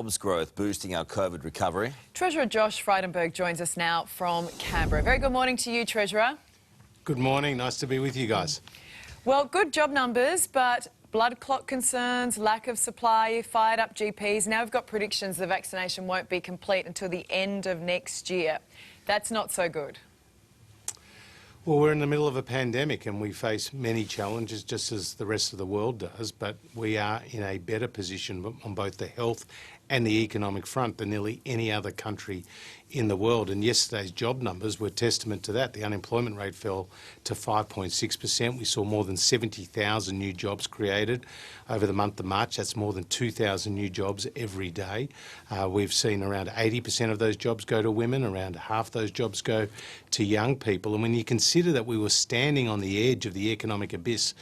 jobs growth boosting our COVID recovery. Treasurer Josh Frydenberg joins us now from Canberra. Very good morning to you, Treasurer. Good morning. Nice to be with you guys. Well, good job numbers, but blood clot concerns, lack of supply, fired up GPs. Now we've got predictions the vaccination won't be complete until the end of next year. That's not so good. Well, we're in the middle of a pandemic and we face many challenges just as the rest of the world does, but we are in a better position on both the health and the economic front than nearly any other country in the world. And yesterday's job numbers were testament to that. The unemployment rate fell to 5.6%. We saw more than 70,000 new jobs created over the month of March. That's more than 2,000 new jobs every day. We've seen around 80% of those jobs go to women, around half those jobs go to young people. And when you consider that we were standing on the edge of the economic abyss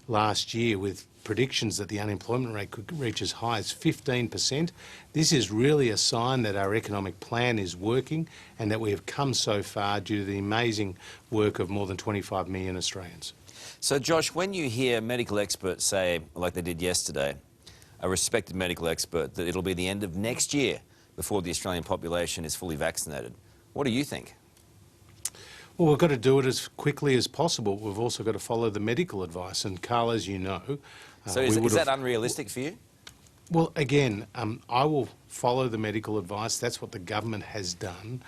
last year with predictions that the unemployment rate could reach as high as 15%. This is really a sign that our economic plan is working and that we have come so far due to the amazing work of more than 25 million Australians. So, Josh, when you hear medical experts say, like they did yesterday, a respected medical expert, that it'll be the end of next year before the Australian population is fully vaccinated, what do you think? Well, we've got to do it as quickly as possible. We've also got to follow the medical advice. And, Karl, as you know... So is that unrealistic for you? Well, again, I will follow the medical advice. That's what the government has done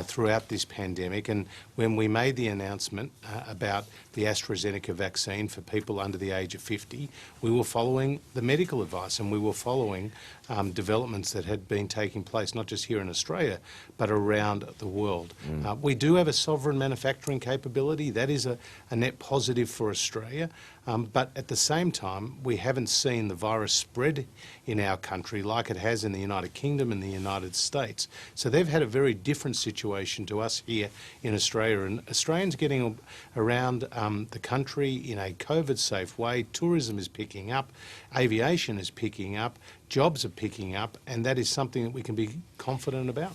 throughout this pandemic. And when we made the announcement about the AstraZeneca vaccine for people under the age of 50, we were following the medical advice and we were following developments that had been taking place, not just here in Australia, but around the world. We do have a sovereign manufacturing capability. That is a net positive for Australia. But at the same time, we haven't seen the virus spread in our country like it has in the United Kingdom and the United States. So they've had a very different situation to us here in Australia. And Australians getting around the country in a COVID-safe way. Tourism is picking up, aviation is picking up, jobs are picking up, and that is something that we can be confident about.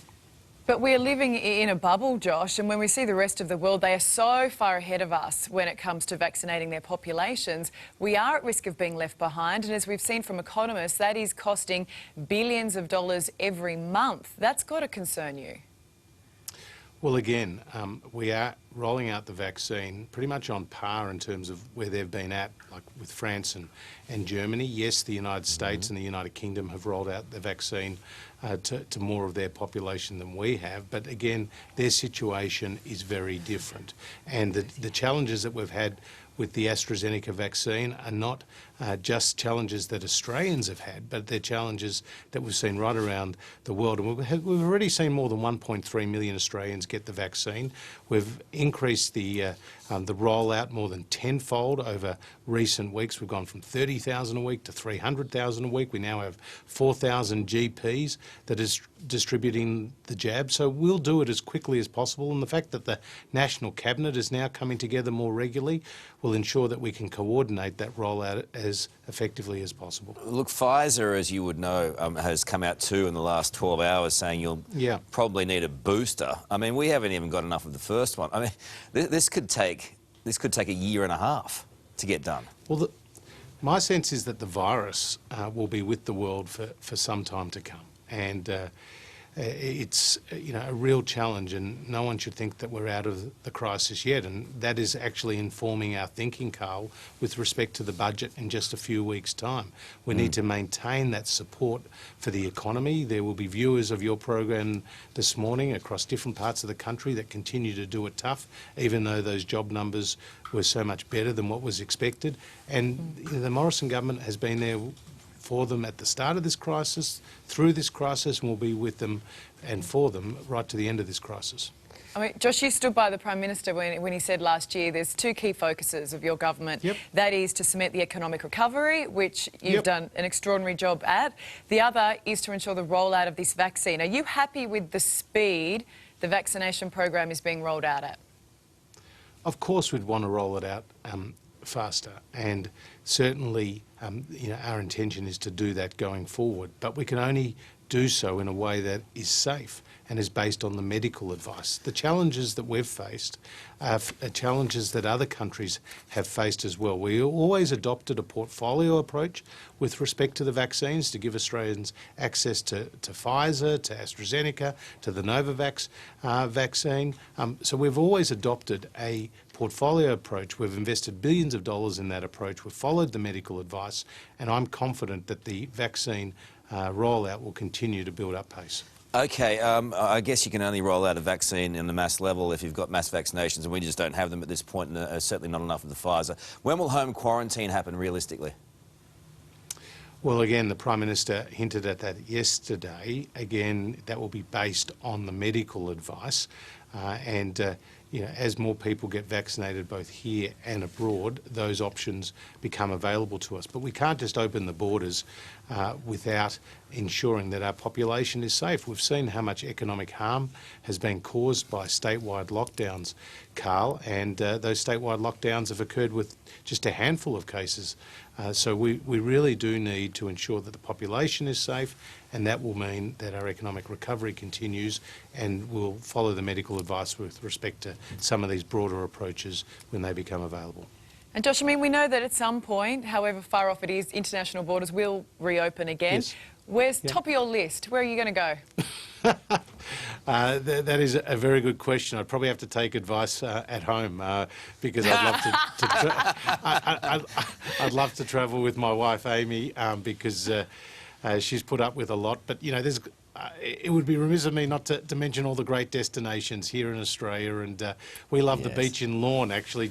But we're living in a bubble, Josh, and when we see the rest of the world, they are so far ahead of us when it comes to vaccinating their populations. We are at risk of being left behind, and as we've seen from economists, that is costing billions of dollars every month. That's got to concern you. Well, again, we are rolling out the vaccine pretty much on par in terms of where they've been at, like with France and Germany. Yes, the United States and the United Kingdom have rolled out the vaccine to more of their population than we have, but again, their situation is very different. And the challenges that we've had with the AstraZeneca vaccine are not just challenges that Australians have had, but they're challenges that we've seen right around the world. And we've already seen more than 1.3 million Australians get the vaccine. We've increased the rollout more than tenfold over recent weeks. We've gone from 30,000 a week to 300,000 a week. We now have 4,000 GPs that is distributing the jab. So we'll do it as quickly as possible. And the fact that the National Cabinet is now coming together more regularly will ensure that we can coordinate that rollout as effectively as possible. Look, Pfizer, as you would know, has come out too in the last 12 hours saying you'll probably need a booster. I mean, we haven't even got enough of the first one. I mean, this could take a year and a half to get done. Well, my sense is that the virus will be with the world for some time to come. And it's a real challenge, and no one should think that we're out of the crisis yet. And that is actually informing our thinking, Karl, with respect to the budget in just a few weeks' time. We need to maintain that support for the economy. There will be viewers of your program this morning across different parts of the country that continue to do it tough, even though those job numbers were so much better than what was expected. And the Morrison government has been there for them at the start of this crisis, through this crisis, and will be with them and for them right to the end of this crisis. I mean, Josh, you stood by the Prime Minister when he said last year there's two key focuses of your government. That is to cement the economic recovery, which you've done an extraordinary job at. The other is to ensure the rollout of this vaccine. Are you happy with the speed the vaccination program is being rolled out at? Of course we'd want to roll it out faster, and certainly our intention is to do that going forward, but we can only do so in a way that is safe and is based on the medical advice. The challenges that we've faced are challenges that other countries have faced as well. We always adopted a portfolio approach with respect to the vaccines to give Australians access to Pfizer, to AstraZeneca, to the Novavax vaccine. So we've always adopted a portfolio approach. We've invested billions of dollars in that approach. We've followed the medical advice, and I'm confident that the vaccine rollout will continue to build up pace. Okay, I guess you can only roll out a vaccine in the mass level if you've got mass vaccinations, and we just don't have them at this point, and certainly not enough of the Pfizer. When will home quarantine happen realistically? Well, again, the Prime Minister hinted at that yesterday. Again, that will be based on the medical advice. You know, as more people get vaccinated both here and abroad, those options become available to us. But we can't just open the borders without ensuring that our population is safe. We've seen how much economic harm has been caused by statewide lockdowns, Karl, and those statewide lockdowns have occurred with just a handful of cases. So we really do need to ensure that the population is safe, and that will mean that our economic recovery continues, and we'll follow the medical advice with respect to some of these broader approaches when they become available. And Josh, I mean, we know that at some point, however far off it is, international borders will reopen again. Yes. Where's top of your list? Where are you going to go? That is a very good question. I'd probably have to take advice at home because I'd love to travel with my wife Amy because she's put up with a lot. But you know, it would be remiss of me not to mention all the great destinations here in Australia, and we love the beach in Lawn, actually,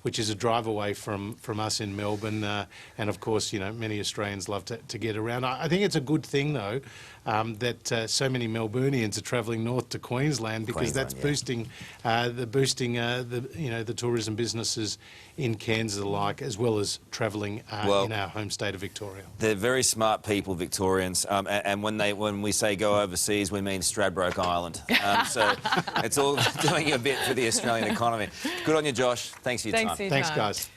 which is a drive away from us in Melbourne, and of course, you know, many Australians love to get around. I think it's a good thing though that so many Melburnians are travelling north to Queensland because that's boosting the tourism businesses in Cairns and the like, as well as travelling in our home state of Victoria. They're very smart people, Victorians, and when we say go overseas, we mean Stradbroke Island. So it's all doing a bit for the Australian economy. Good on you, Josh. Thanks for your time. Thanks, guys.